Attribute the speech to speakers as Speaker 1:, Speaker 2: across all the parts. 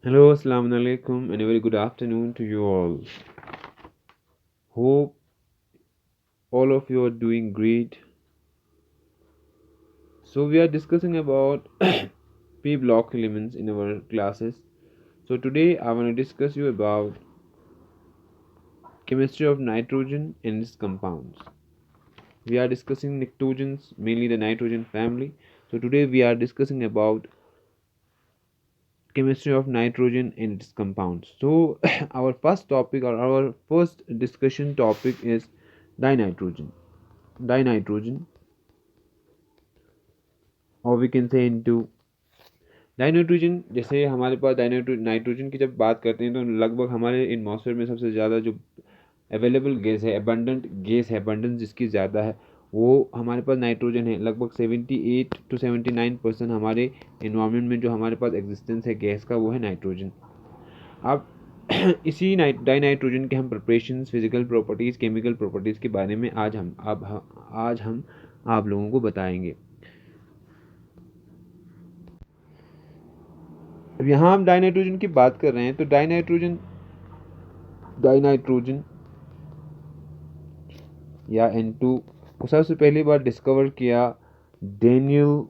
Speaker 1: Hello, Assalamu alaikum, and a very good afternoon to you all. Hope all of you are doing great. So, we are discussing about P block elements in our classes. So, today I want to discuss you about chemistry of nitrogen and its compounds. We are discussing nitrogens, mainly the nitrogen family. So, today we are discussing about chemistry of nitrogen and its compounds. So, our first topic or our first discussion topic is dinitrogen. Dinitrogen, और we can say into dinitrogen. जैसे हमारे पास nitrogen की जब बात करते हैं तो लगभग हमारे एटमॉस्फेयर में सबसे ज़्यादा जो अवेलेबल गैस है, एबंडेंट गैस है, एबंडेंस जिसकी ज़्यादा है, वो हमारे पास नाइट्रोजन है। लगभग 78 to 79% हमारे इन्वायरमेंट में जो हमारे पास एग्जिस्टेंस है गैस का, वो है नाइट्रोजन। अब इसी डाइनाइट्रोजन के हम preparation, physical properties, chemical properties के बारे में आज हम आप लोगों को बताएंगे। अब यहाँ हम डाइनाइट्रोजन की बात कर रहे हैं, तो डाइनाइट्रोजन या N2 को सबसे पहली बार डिस्कवर किया डेनियल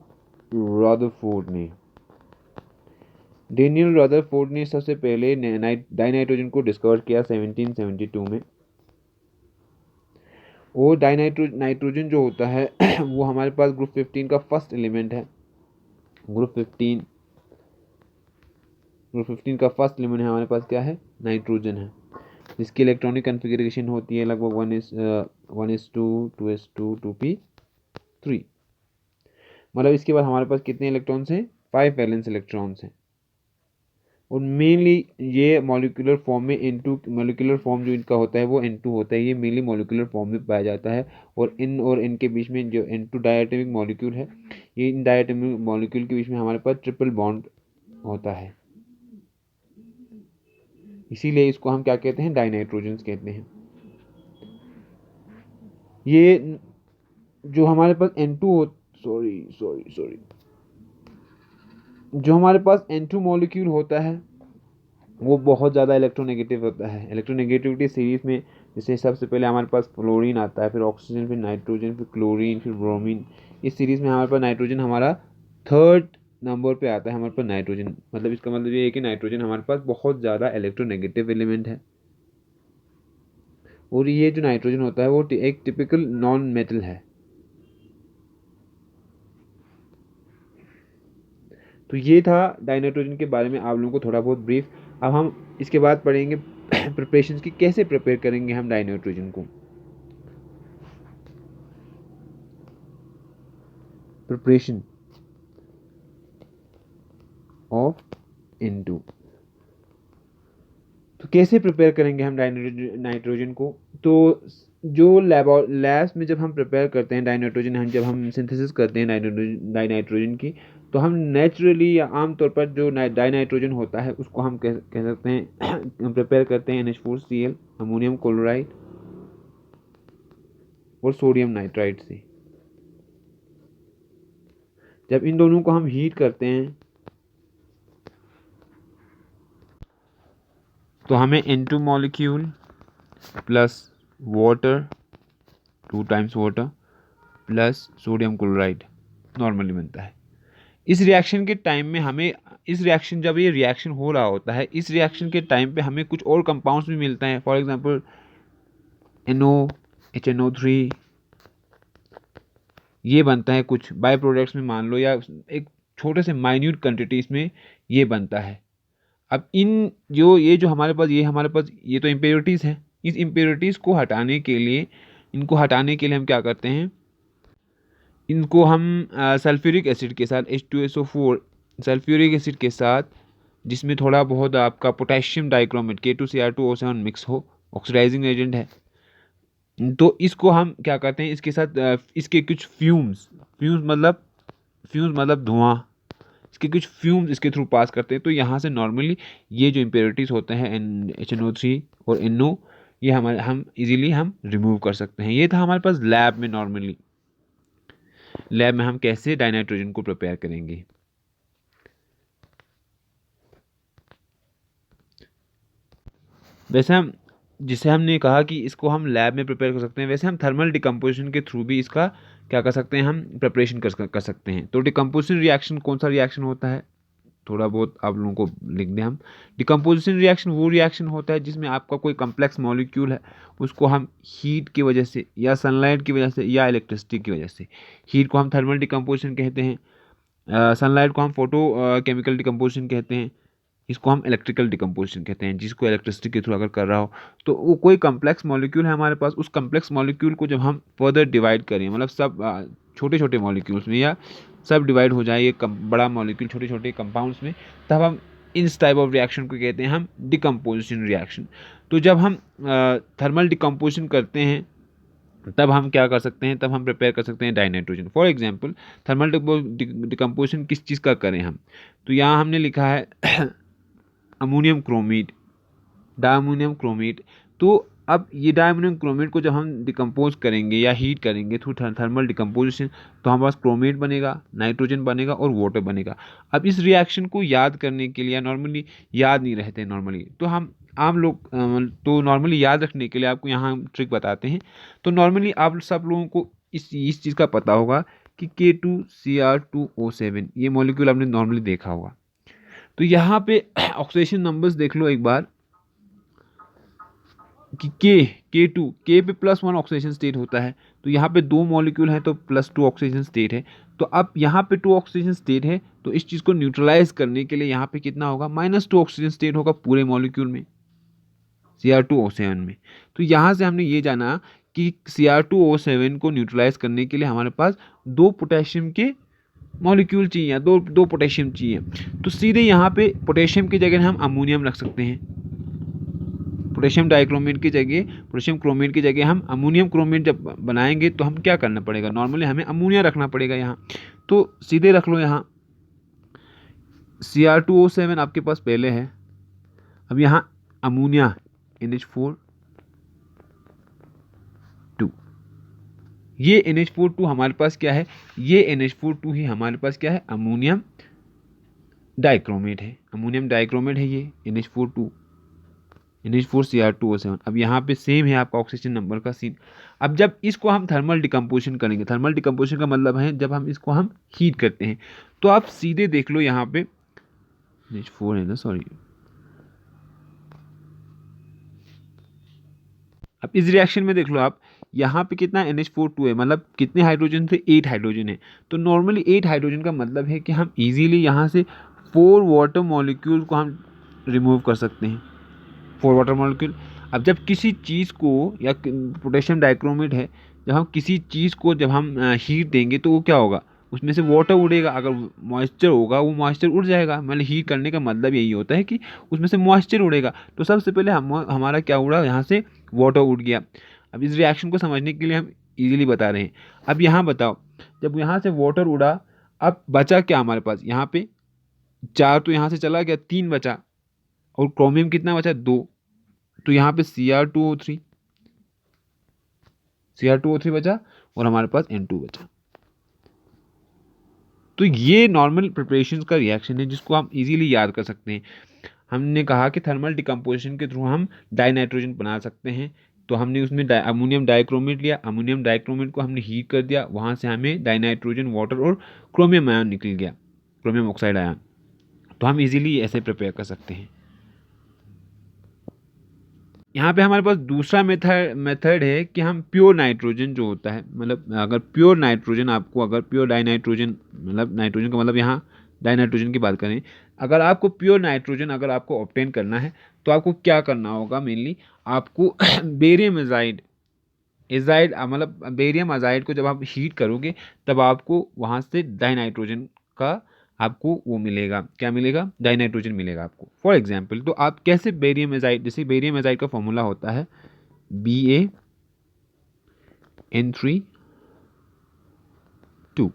Speaker 1: रदरफोर्ड ने सबसे पहले डाइनाइट्रोजन को डिस्कवर किया 1772 में। और नाइट्रोजन जो होता है वो हमारे पास ग्रुप 15 का फर्स्ट एलिमेंट है। ग्रुप 15 का फर्स्ट एलिमेंट है हमारे पास, क्या है? नाइट्रोजन है, जिसकी इलेक्ट्रॉनिक कन्फिगरेशन होती है लगभग 1s2 2s2 2p3। मतलब इसके बाद हमारे पास कितने इलेक्ट्रॉन्स हैं? 5 वैलेंस इलेक्ट्रॉन्स हैं। और मेनली ये मॉलिक्यूलर फॉर्म में मॉलिक्यूलर फॉर्म जो इनका होता है वो N2 होता है। ये मेनली मॉलिक्यूलर फॉर्म में पाया जाता है। और इन के बीच में जो N2 डायटोमिक मॉलिक्यूल है, ये इन डायटोमिक मॉलिक्यूल के बीच में हमारे पास ट्रिपल बॉन्ड होता है। इसीलिए इसको हम क्या कहते हैं? डाइनाइट्रोजन कहते हैं। ये जो हमारे पास जो हमारे पास N2 मॉलिक्यूल होता है वो बहुत ज़्यादा इलेक्ट्रोनेगेटिव होता है। इलेक्ट्रोनेगेटिविटी सीरीज में जैसे सबसे पहले हमारे पास फ्लोरीन आता है, फिर ऑक्सीजन, फिर नाइट्रोजन, फिर क्लोरीन, फिर ब्रोमीन। इस सीरीज में हमारे पास नाइट्रोजन हमारा थर्ड नंबर पे आता है। हमारे पास नाइट्रोजन, मतलब इसका मतलब ये है कि नाइट्रोजन हमारे पास बहुत ज़्यादा इलेक्ट्रोनेगेटिव एलिमेंट है। और ये जो नाइट्रोजन होता है वो एक टिपिकल नॉन मेटल है। तो ये था डाइनाइट्रोजन के बारे में आप लोगों को थोड़ा बहुत ब्रीफ। अब हम इसके बाद पढ़ेंगे प्रिपरेशन की, कैसे प्रिपेयर करेंगे हम डाइनाइट्रोजन को। प्रिपरेशन ऑफ N2, तो कैसे प्रिपेयर करेंगे हम नाइट्रोजन को? तो जो लैब्स में जब हम प्रिपेयर करते हैं डाइनाइट्रोजन, जब हम सिंथेसिस करते हैं डाइनाइट्रोजन की, तो हम नेचुरली या आमतौर पर जो डाइनाइट्रोजन होता है उसको हम कह सकते हैं प्रिपेयर करते हैं NH4Cl, अमोनियम क्लोराइड और सोडियम नाइट्राइड से। जब इन दोनों को हम हीट करते हैं तो हमें N2 molecule plus water, 2 times water plus sodium chloride normally बनता है। इस रिएक्शन के टाइम में हमें, जब ये रिएक्शन हो रहा होता है, इस रिएक्शन के टाइम पे हमें कुछ और कंपाउंड्स भी मिलते हैं। फॉर एग्जांपल NO, HNO3, ये बनता है कुछ बाय प्रोडक्ट्स में, मान लो, या एक छोटे से माइन्यूट क्वांटिटीज में ये बनता है। अब ये जो हमारे पास ये तो इम्प्योरिटीज़ हैं। इस इम्प्योरिटीज़ को हटाने के लिए हम क्या करते हैं? इनको हम सल्फ्यूरिक एसिड के साथ H2SO4 सल्फ्यूरिक एसिड के साथ, जिसमें थोड़ा बहुत आपका पोटेशियम डाइक्रोमेट K2Cr2O7 मिक्स हो, ऑक्सीडाइजिंग एजेंट है, तो इसको हम क्या करते हैं? इसके साथ इसके कुछ फ्यूम्स मतलब धुआं, इसके कुछ फ्यूम्स इसके थ्रू पास करते हैं। तो यहाँ से नॉर्मली ये जो इम्प्योरिटीज़ होते हैं HNO3 और NO, ये हम इजीली हम रिमूव कर सकते हैं। ये था हमारे पास लैब में हम कैसे डाइनाइट्रोजन को प्रिपेयर करेंगे। वैसे हम जिसे हमने कहा कि इसको हम लैब में प्रिपेयर कर सकते हैं, वैसे हम थर्मल डिकम्पोजिशन के थ्रू भी इसका क्या कर सकते हैं, हम प्रिपरेशन कर सकते हैं। तो डिकम्पोजिशन रिएक्शन कौन सा रिएक्शन होता है, थोड़ा बहुत आप लोगों को लिख दें हम। डिकम्पोजिशन रिएक्शन वो रिएक्शन होता है जिसमें आपका कोई कम्प्लेक्स मॉलिक्यूल है, उसको हम हीट की वजह से या सनलाइट की वजह से या इलेक्ट्रिसिटी की वजह से, हीट को हम थर्मल डिकम्पोजिशन कहते हैं, सनलाइट को हम फोटो केमिकल डिकम्पोजिशन कहते हैं, इसको हम इलेक्ट्रिकल डिकम्पोजिशन कहते हैं, जिसको इलेक्ट्रिसिटी के थ्रू अगर कर रहा हो तो वो कोई कम्प्लेक्स मॉलिक्यूल है हमारे पास, उस कम्प्लेक्स मॉलिक्यूल को जब हम फर्दर डिवाइड करें, मतलब सब छोटे छोटे मॉलिक्यूल्स में या सब डिवाइड हो जाए ये बड़ा मॉलिक्यूल छोटे छोटे कंपाउंड्स में, तब हम इस टाइप ऑफ रिएक्शन को कहते हैं हम डिकम्पोजिशन रिएक्शन। तो जब हम थर्मल डिकम्पोजिशन करते हैं तब हम क्या कर सकते हैं, तब हम प्रिपेयर कर सकते हैं dinitrogen. For example thermal decomposition किस चीज़ का करें हम, तो यहाँ हमने लिखा है अमोनियम क्रोमेट, डायमोनियम क्रोमेट। तो अब ये डायमोनियम क्रोमेट को जब हम डिकम्पोज करेंगे या हीट करेंगे थ्रू थर्मल डिकम्पोजिशन, तो हमारे पास क्रोमेट बनेगा, नाइट्रोजन बनेगा और वाटर बनेगा। अब इस रिएक्शन को याद करने के लिए, नॉर्मली याद नहीं रहते नॉर्मली, तो हम आम लोग तो नॉर्मली याद रखने के लिए आपको यहाँ ट्रिक बताते हैं। तो नॉर्मली आप सब लोगों को इस चीज़ का पता होगा कि K2Cr2O7 ये मॉलिक्यूल आपने नॉर्मली देखा होगा। तो यहाँ पे ऑक्सीडेशन नंबर्स देख लो एक बार कि K2 K पे +1 ऑक्सीडेशन स्टेट होता है, तो यहाँ पे 2 मॉलिक्यूल हैं तो +2 ऑक्सीडेशन स्टेट है। तो अब यहाँ पे 2 ऑक्सीडेशन स्टेट है, तो इस चीज़ को न्यूट्रलाइज करने के लिए यहाँ पे कितना होगा, -2 ऑक्सीजन स्टेट होगा पूरे मॉलिक्यूल में, Cr2O7 में। तो यहाँ से हमने ये जाना कि Cr2O7 को न्यूट्रलाइज करने के लिए हमारे पास 2 पोटेशियम के मॉलिक्यूल चाहिए, दो पोटेशियम चाहिए। तो सीधे यहाँ पे पोटेशियम की जगह हम अमोनियम रख सकते हैं, पोटेशियम डाइक्रोमेट की जगह, पोटेशियम क्रोमेट की जगह हम अमोनियम क्रोमेट जब बनाएंगे तो हम क्या करना पड़ेगा, नॉर्मली हमें अमोनिया रखना पड़ेगा यहाँ। तो सीधे रख लो यहाँ Cr2O7 आपके पास पहले है, अब यहाँ अमोनिया NH4 2, ये NH4 2 हमारे पास क्या है, ये NH4 2 ही हमारे पास क्या है, अमोनियम डाइक्रोमेट है, अमोनियम डाइक्रोमेट है ये NH4 2, NH4Cr2O7। अब यहाँ पे सेम है आपका ऑक्सीजन नंबर का सीन। अब जब इसको हम थर्मल डिकम्पोजिशन करेंगे, थर्मल डिकम्पोजिशन का मतलब है जब हम इसको हम हीट करते हैं, तो आप सीधे देख लो यहाँ पे NH4 है ना, सॉरी। अब इस रिएक्शन में देख लो आप, यहाँ पे कितना NH4 2 है, मतलब कितने हाइड्रोजन थे, 8 हाइड्रोजन है। तो नॉर्मली 8 हाइड्रोजन का मतलब है कि हम इजीली यहाँ से 4 वाटर मॉलिक्यूल को हम रिमूव कर सकते हैं, 4 वाटर मॉलिक्यूल। अब जब किसी चीज़ को, या पोटेशियम डाइक्रोमेट है, जब हम किसी चीज़ को जब हम हीट देंगे तो वो क्या होगा, उसमें से वाटर उड़ेगा, अगर मॉइस्चर होगा वो मॉइस्चर उड़ जाएगा, मतलब हीट करने का मतलब यही होता है कि उसमें से मॉइस्चर उड़ेगा। तो सबसे पहले हमारा क्या उड़ा, यहाँ से वाटर उड़ गया। अब इस रिएक्शन को समझने के लिए हम इजीली बता रहे हैं। अब यहाँ बताओ, जब यहाँ से वाटर उड़ा, अब बचा क्या हमारे पास, यहाँ पे 4 तो यहाँ से चला गया, 3 बचा, और क्रोमियम कितना बचा, 2। तो यहाँ पे Cr2O3 बचा और हमारे पास N2 बचा। तो ये नॉर्मल प्रिपरेशन का रिएक्शन है जिसको हम इजीली याद कर सकते हैं। हमने कहा कि थर्मल डिकम्पोजिशन के थ्रू हम डाइनाइट्रोजन बना सकते हैं। तो हमने उसमें अमोनियम डाइक्रोमेट लिया, अमोनियम डाइक्रोमेट को हमने हीट कर दिया, वहाँ से हमें डाइनाइट्रोजन, वाटर और क्रोमियम आयन निकल गया, क्रोमियम ऑक्साइड आयन। तो हम इजीली ऐसे प्रिपेयर कर सकते हैं। यहाँ पे हमारे पास दूसरा मेथड है कि हम प्योर नाइट्रोजन जो होता है, मतलब अगर प्योर नाइट्रोजन आपको, अगर प्योर डाइनाइट्रोजन, मतलब नाइट्रोजन का मतलब यहाँ डाइनाइट्रोजन की बात करें, अगर आपको प्योर नाइट्रोजन अगर आपको ऑब्टेन करना है तो आपको क्या करना होगा, मेनली आपको बेरियम एजाइड, मतलब बेरियम अजाइड को जब आप हीट करोगे तब आपको वहाँ से डाइनाइट्रोजन का आपको वो मिलेगा, क्या मिलेगा, डाइनाइट्रोजन मिलेगा आपको। फॉर एग्जांपल, तो आप कैसे बेरियम एजाइड, जैसे बेरियम एजाइड का फॉर्मूला होता है BaN3 2।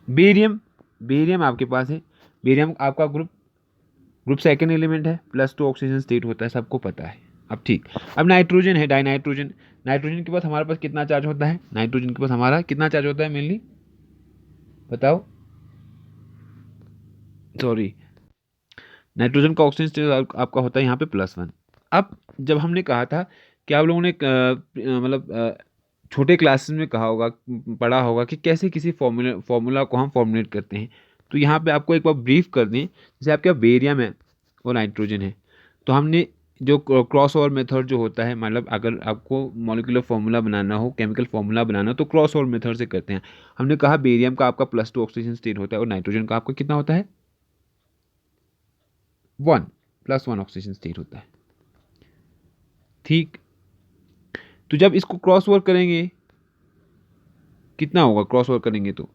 Speaker 1: बेरियम आपके पास है, बेरियम आपका ग्रुप सेकेंड एलिमेंट है, +2 ऑक्सीजन स्टेट होता है, सबको पता है। अब ठीक, अब नाइट्रोजन है, डाइनाइट्रोजन। नाइट्रोजन के पास हमारे पास कितना चार्ज होता है, नाइट्रोजन के पास हमारा कितना चार्ज होता है मेनली, बताओ, सॉरी, नाइट्रोजन का ऑक्सीजन स्टेट आपका होता है यहाँ पे +1। अब जब हमने कहा था कि आप लोगों ने मतलब छोटे क्लासेस में कहा होगा, पढ़ा होगा कि कैसे किसी फॉर्मूला को हम फॉर्मुलेट करते हैं, तो यहाँ पे आपको एक बार ब्रीफ कर दें। जैसे आपके बेरियम है और नाइट्रोजन है, तो हमने जो क्रॉस ओवर मेथड जो होता है, मतलब अगर आपको मॉलिक्यूलर फार्मूला बनाना हो, केमिकल फार्मूला बनाना हो, तो क्रॉस ओवर मेथड से करते हैं। हमने कहा बेरियम का आपका +2 ऑक्सीजन स्टेट होता है और नाइट्रोजन का आपका कितना होता है, 1 +1 ऑक्सीजन स्टेट होता है। ठीक, तो जब इसको क्रॉस ओवर करेंगे कितना होगा, क्रॉस ओवर करेंगे तो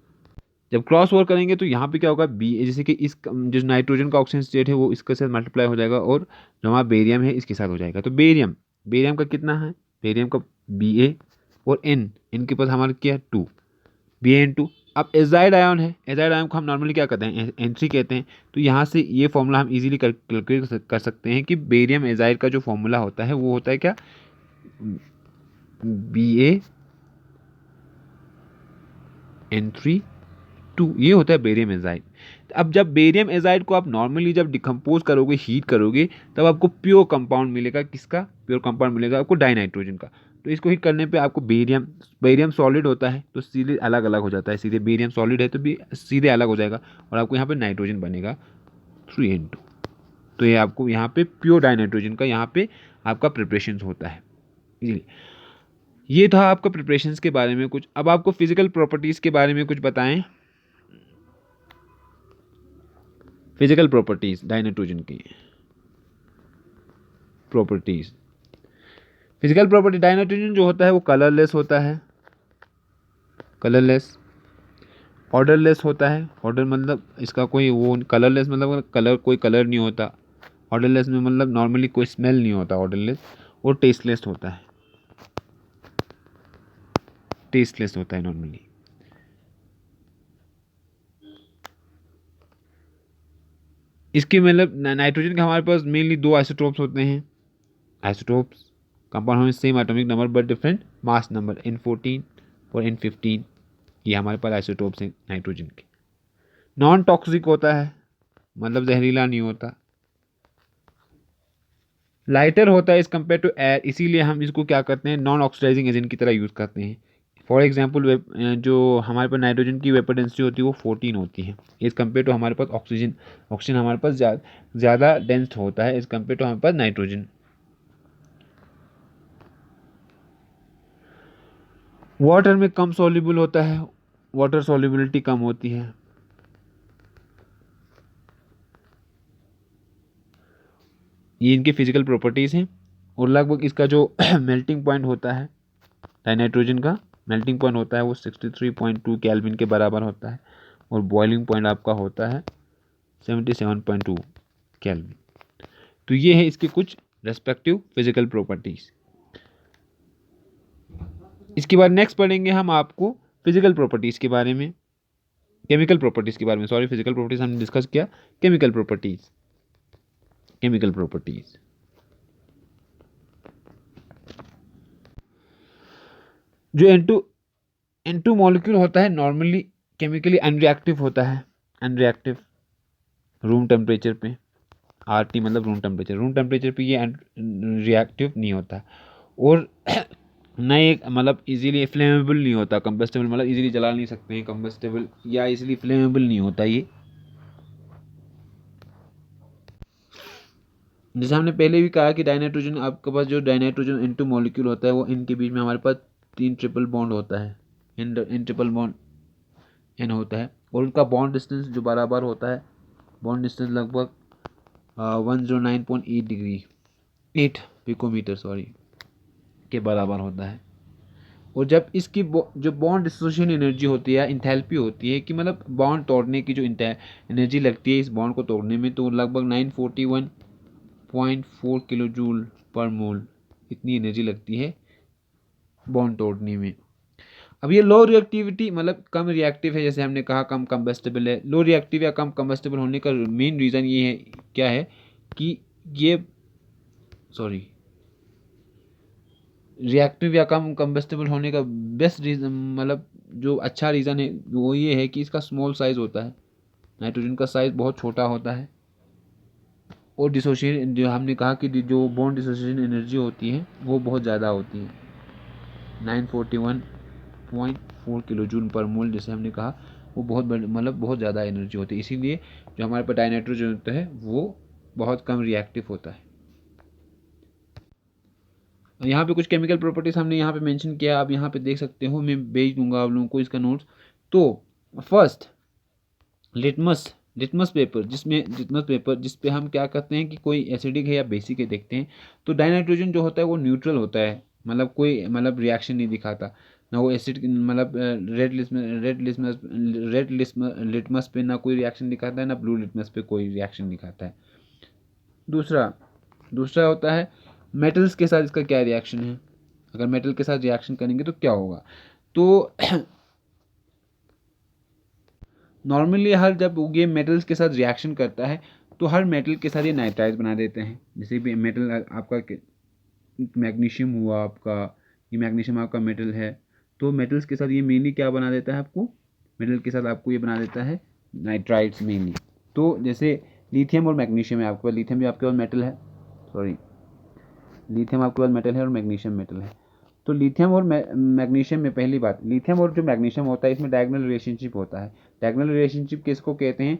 Speaker 1: जब क्रॉस ओवर करेंगे तो यहाँ पे क्या होगा, बी जैसे कि इस जो नाइट्रोजन का ऑक्सीजन स्टेट है वो इसके साथ मल्टीप्लाई हो जाएगा और जो हमारा बेरियम है इसके साथ हो जाएगा। तो बेरियम बेरियम का कितना है, बेरियम का Ba और N, इनके पास हमारे क्या है 2, Ba N2। अब एजाइड आयन है, एजाइड आयन को हम नॉर्मली क्या कहते हैं, N3 कहते हैं। तो यहाँ से ये फॉर्मूला हम इजीली कैलकुलेट कर सकते हैं कि बेरियम एजाइड का जो फॉर्मूला होता है वो होता है क्या, Ba N3 ये होता है बेरियम एजाइड। अब जब बेरियम एजाइड को आप नॉर्मली जब डिकम्पोज करोगे, हीट करोगे, तब आपको प्योर कंपाउंड मिलेगा। किसका प्योर कंपाउंड मिलेगा, आपको डाइनाइट्रोजन का। तो इसको हीट करने पे आपको बेरियम बेरियम सॉलिड होता है तो सीधे अलग अलग हो जाता है, सीधे बेरियम सॉलिड है तो भी सीधे अलग हो जाएगा और आपको यहाँ पे नाइट्रोजन बनेगा 3N2। तो ये आपको यहाँ पे प्योर डाइनाइट्रोजन का यहाँ पे आपका प्रिपरेशन होता है। ये था आपका प्रिपरेशंस के बारे में कुछ। अब आपको फिजिकल प्रॉपर्टीज के बारे में कुछ बताएं। फिजिकल प्रॉपर्टीज डाइनाइट्रोजन की प्रॉपर्टीज, फिजिकल प्रॉपर्टी डाइनाइट्रोजन जो होता है वो कलरलेस होता है, कलरलेस, ऑर्डरलेस होता है। ऑर्डर मतलब इसका कोई वो, कलरलेस मतलब कलर, कोई कलर नहीं होता। ऑर्डरलेस में मतलब नॉर्मली कोई स्मेल नहीं होता ऑर्डरलेस। और टेस्टलेस होता है, टेस्टलेस होता है नॉर्मली। इसकी मतलब नाइट्रोजन के हमारे पास मेनली 2 आइसोटोप्स होते हैं। आइसोटोप्स कंपाउंड हमें same atomic number but different mass number, N14 और N15, ये हमारे पास आइसोटोप्स हैं नाइट्रोजन के। नॉन टॉक्सिक होता है, मतलब जहरीला नहीं होता। लाइटर होता है इस कंपेयर टू एयर, इसीलिए हम इसको क्या करते हैं, नॉन ऑक्सीडाइजिंग एजेंट की तरह यूज़ करते हैं। फॉर एग्जाम्पल जो हमारे पास नाइट्रोजन की वेपर डेंसिटी होती है वो 14 होती है इस कंपेयर टू हमारे पास ऑक्सीजन। ऑक्सीजन हमारे पास ज़्यादा डेंस होता है इस कंपेयर टू हमारे पास नाइट्रोजन। वाटर में कम सॉल्युबल होता है, वाटर सॉल्युबिलिटी कम होती है। ये इनकी फिजिकल प्रॉपर्टीज़ हैं। और लगभग इसका जो मेल्टिंग पॉइंट होता है, नाइट्रोजन का मेल्टिंग पॉइंट होता है वो 63.2 केल्विन के बराबर होता है और बॉइलिंग पॉइंट आपका होता है 77.2 केल्विन। तो ये है इसके कुछ रेस्पेक्टिव फिजिकल प्रॉपर्टीज़। इसके बाद नेक्स्ट पढ़ेंगे हम आपको फिजिकल प्रॉपर्टीज़ के बारे में, केमिकल प्रॉपर्टीज़ के बारे में। सॉरी, फिजिकल प्रॉपर्टीज़ हमने डिस्कस किया, केमिकल प्रॉपर्टीज़। केमिकल प्रॉपर्टीज़ जो N2 मॉलिक्यूल होता है नॉर्मली केमिकली अनरिएक्टिव होता है, अनरिएक्टिव रूम टेम्परेचर पे। RT मतलब रूम टेम्परेचर, रूम टेम्परेचर पे ये रिएक्टिव नहीं होता। और न एक मतलब इजीली फ्लेमेबल नहीं होता, कंबस्टेबल मतलब इजीली जला नहीं सकते हैं, कंबस्टेबल या इजीली फ्लेमेबल नहीं होता ये। जैसे हमने पहले भी कहा कि डाइनाइट्रोजन, आपके पास जो डाइनाइट्रोजन N2 मॉलिक्यूल होता है वो इनके बीच में हमारे पास 3 ट्रिपल बॉन्ड होता है, N ट्रिपल बॉन्ड N होता है। और उनका बॉन्ड डिस्टेंस जो बराबर होता है, बॉन्ड डिस्टेंस लगभग 109.8 डिग्री 8 पिकोमीटर सॉरी के बराबर होता है। और जब इसकी जो बॉन्ड डिसोसिएशन एनर्जी होती है, इंथैल्पी होती है कि मतलब बॉन्ड तोड़ने की जो एनर्जी लगती है इस बॉन्ड को तोड़ने में, तो लगभग 941.4 किलो जूल पर मोल इतनी एनर्जी लगती है बॉन्ड तोड़ने में। अब ये लो रिएक्टिविटी मतलब कम रिएक्टिव है, जैसे हमने कहा कम कंबस्टेबल है। लो रिएक्टिव या कम कंबस्टेबल होने का मेन रीज़न ये है, क्या है कि ये सॉरी रिएक्टिव या कम कंबस्टेबल होने का बेस्ट रीज़न मतलब जो अच्छा रीज़न है वो ये है कि इसका स्मॉल साइज़ होता है। नाइट्रोजन का साइज़ बहुत छोटा होता है और डिसोसिएशन, जो हमने कहा कि जो बॉन्ड डिसोसिएशन एनर्जी होती है वो बहुत ज़्यादा होती है, 941.4 किलो जूल पर मोल, जैसे हमने कहा वो बहुत मतलब बहुत ज़्यादा एनर्जी होती है, इसीलिए जो हमारे पास डाइनाइट्रोजन होता है वो बहुत कम रिएक्टिव होता है। यहाँ पे कुछ केमिकल प्रॉपर्टीज हमने यहाँ पे मेंशन किया, आप यहाँ पे देख सकते हो, मैं भेज दूंगा आप लोगों को इसका नोट्स। तो फर्स्ट लिटमस लिटमस पेपर, जिस पे हम क्या करते हैं कि कोई एसिडिक है या बेसिक है देखते हैं, तो डाइनाइट्रोजन जो होता है वो न्यूट्रल होता है, मतलब कोई मतलब रिएक्शन नहीं दिखाता, ना वो एसिड मतलब रेड लिटमस पे ना कोई रिएक्शन दिखाता है, ना ब्लू लिटमस पे कोई रिएक्शन दिखाता है। दूसरा दूसरा होता है मेटल्स के साथ इसका क्या रिएक्शन है, अगर मेटल के साथ रिएक्शन करेंगे तो क्या होगा। तो नॉर्मली हर जब ये मेटल्स के साथ रिएक्शन करता है तो हर मेटल के साथ ये नाइट्राइड बना देते हैं। जैसे भी मेटल आपका मैग्नीशियम हुआ आपका, ये मैग्नीशियम आपका मेटल है, तो मेटल्स के साथ ये मेनली क्या बना देता है आपको, मेटल के साथ आपको ये बना देता है नाइट्राइड्स मेनली। तो जैसे लिथियम और मैग्नीशियम है आपके पास, लिथियम भी आपके पास मेटल है, सॉरी लिथियम आपके पास मेटल है और मैग्नीशियम मेटल है। तो लिथियम और मैग्नीशियम में पहली बात, लिथियम और जो मैग्नीशियम होता है इसमें डायगोनल रिलेशनशिप होता है। डायगोनल रिलेशनशिप किसको कहते हैं,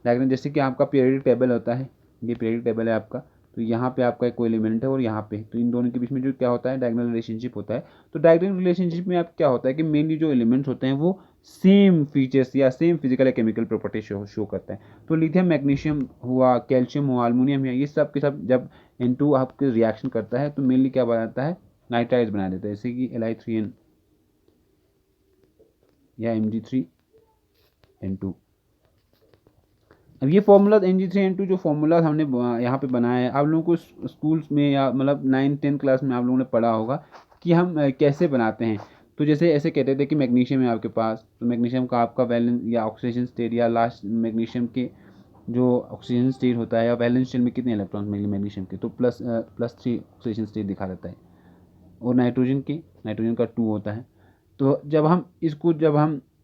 Speaker 1: डायगोनल जैसे कि आपका पीरियोडिक टेबल होता है, ये पीरियोडिक टेबल है आपका, तो यहाँ पे आपका एक कोई एलिमेंट है और यहाँ पे, तो इन दोनों के बीच में जो क्या होता है डायगोनल रिलेशनशिप होता है। तो डायगोनल रिलेशनशिप में आप क्या होता है कि मेनली जो एलिमेंट्स होते हैं वो सेम फीचर्स या सेम फिजिकल या केमिकल प्रॉपर्टी शो करते हैं। तो लिथियम मैग्नीशियम हुआ, कैल्शियम हुआ, अल्मोनियम हुआ, ये सब के सब जब N2 आपके रिएक्शन करता है तो मेनली क्या बनाता है, नाइट्राइड्स बना देता है, जैसे कि Li3n या Mg3n2। अब ये फॉर्मूला Mg3n2 जो फॉर्मूला हमने यहाँ पे बनाया है, आप लोगों को स्कूल्स में या मतलब 9-10 क्लास में आप लोगों ने पढ़ा होगा कि हम कैसे बनाते हैं। तो जैसे ऐसे कहते थे कि मैग्नीशियम है आपके पास, तो मैग्नीशियम का आपका वैलेंस या ऑक्सीडेशन स्टेट या लास्ट मैग्नीशियम के जो ऑक्सीजन स्टेट होता है या वैलेंस शेल में कितने इलेक्ट्रॉन मिलेंगे मैग्नीशियम के, तो +3 ऑक्सीजन स्टेट दिखा देता है, और नाइट्रोजन का 2 होता है। तो जब हम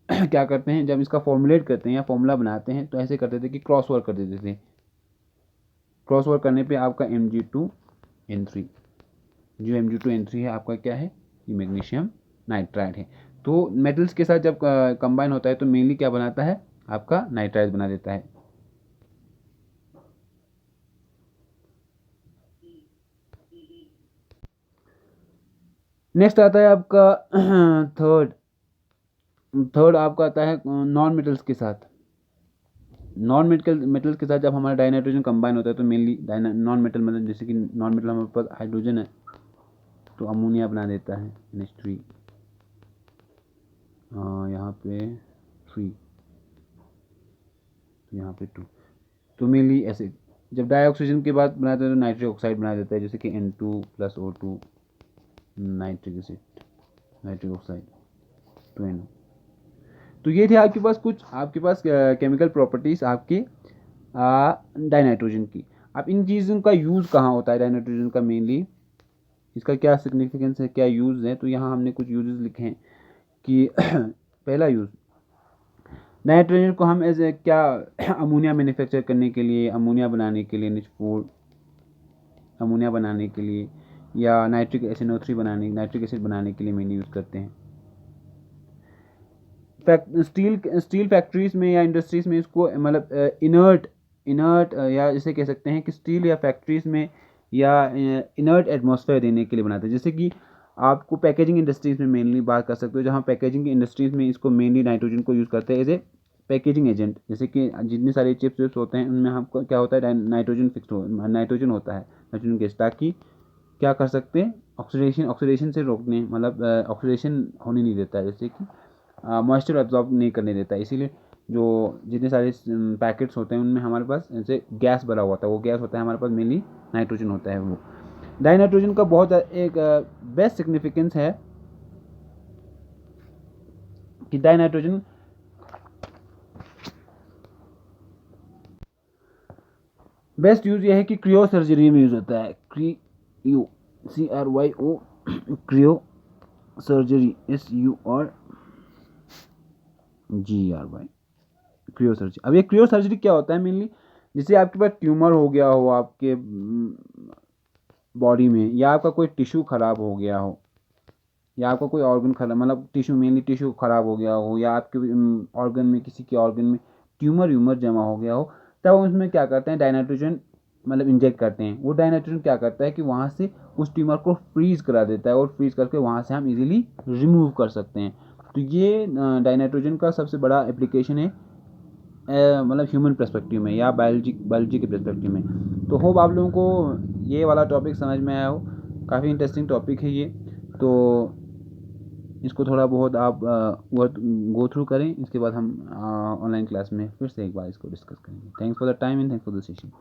Speaker 1: क्या करते हैं, जब इसका फॉर्मुलेट करते हैं या फॉर्मूला बनाते हैं तो ऐसे करते थे कि क्रॉस ओवर कर देते थे। क्रॉस ओवर करने पे आपका Mg2n3, जो Mg2n3 है आपका क्या है, ये मैग्नीशियम नाइट्राइड है। तो मेटल्स के साथ जब कंबाइन होता है तो मेनली क्या बनाता है, आपका नाइट्राइड बना देता है। नेक्स्ट आता है आपका थर्ड थर्ड आपका आता है नॉन मेटल्स के साथ। नॉन मेटल्स के साथ जब हमारा डाइनाइट्रोजन कंबाइन होता है तो मेनली नॉन मेटल मतलब जैसे कि नॉन मेटल हमारे पास हाइड्रोजन है तो अमोनिया बना देता है NH3, यहाँ पे 3, तो यहाँ पे 2, तो मेनली ऐसे जब डाइऑक्सीजन के बाद बनाते हैं तो नाइट्रिक ऑक्साइड बना देता है, जैसे कि N2+O2 nitric acid, nitric oxide 2NO। तो ये थे आपके पास केमिकल प्रॉपर्टीज़ आपके डाइनाइट्रोजन की। अब इन चीज़ों का यूज़ कहाँ होता है डाइनाइट्रोजन का, मेनली इसका क्या सिग्निफिकेंस है, क्या यूज़ है, तो यहाँ हमने कुछ यूजेस लिखे हैं कि पहला यूज़, नाइट्रोजन को हम एज ए क्या अमोनिया मैन्युफैक्चर करने के लिए, अमोनिया बनाने के लिए, NH4 अमोनिया बनाने के लिए या नाइट्रिक SNO3 बनाने, नाइट्रिक एसिड बनाने के लिए मेनली यूज़ करते हैं। स्टील फैक्ट्रीज में या इंडस्ट्रीज में इसको मतलब इनर्ट या जैसे कह सकते हैं कि स्टील या फैक्ट्रीज में या इनर्ट एटमॉस्फेयर देने के लिए बनाते हैं। जैसे कि आपको पैकेजिंग इंडस्ट्रीज में मेनली बात कर सकते हो, जहाँ पैकेजिंग इंडस्ट्रीज में इसको मेनली नाइट्रोजन को यूज़ करते हैं एज ए पैकेजिंग एजेंट। जैसे कि जितने सारे चिप्स विप्स होते हैं उनमें हमको क्या होता है, नाइट्रोजन होता है, नाइट्रोजन गैस, ताकि क्या कर सकते हैं, ऑक्सीडेशन से रोकने, मतलब ऑक्सीडेशन होने नहीं देता है, जैसे कि मॉइस्चर एब्जॉर्ब नहीं करने देता है। इसीलिए जो जितने सारे पैकेट्स होते हैं उनमें हमारे पास ऐसे गैस भरा हुआ होता है, वो गैस होता है हमारे पास मेनली नाइट्रोजन होता है। वो डाइनाइट्रोजन का बहुत एक बेस्ट सिग्निफिकेंस है कि डाइनाइट्रोजन बेस्ट यूज़ ये है कि क्रियो सर्जरी में यूज़ होता है, CRYO cryo surgery SURGRY cryo surgery. अब ये क्रियो सर्जरी क्या होता है, मेनली
Speaker 2: जैसे आपके पास ट्यूमर हो गया हो आपके बॉडी में, या आपका कोई टिश्यू खराब हो गया हो, या आपका कोई ऑर्गन खराब, मतलब टिश्यू, मेनली टिश्यू खराब हो गया हो, या आपके ऑर्गन में, किसी के ऑर्गन में ट्यूमर व्यूमर जमा हो गया हो, तब हम उसमें क्या करते हैं, डाइनाइट्रोजन मतलब इंजेक्ट करते हैं। वो डाइनाइट्रोजन क्या करता है कि वहाँ से उस ट्यूमर को फ्रीज करा देता है, और फ्रीज करके वहाँ से हम इजीली रिमूव कर सकते हैं। तो ये डाइनाइट्रोजन का सबसे बड़ा एप्लीकेशन है, मतलब ह्यूमन पर्सपेक्टिव में या बायोलॉजी के पर्सपेक्टिव में। तो होप आप लोगों को ये वाला टॉपिक समझ में आया हो। काफ़ी इंटरेस्टिंग टॉपिक है ये। तो इसको थोड़ा बहुत आप गो थ्रू करें, इसके बाद हम ऑनलाइन क्लास में फिर से एक बार इसको डिस्कस करेंगे। Thanks for the time and thanks for the session.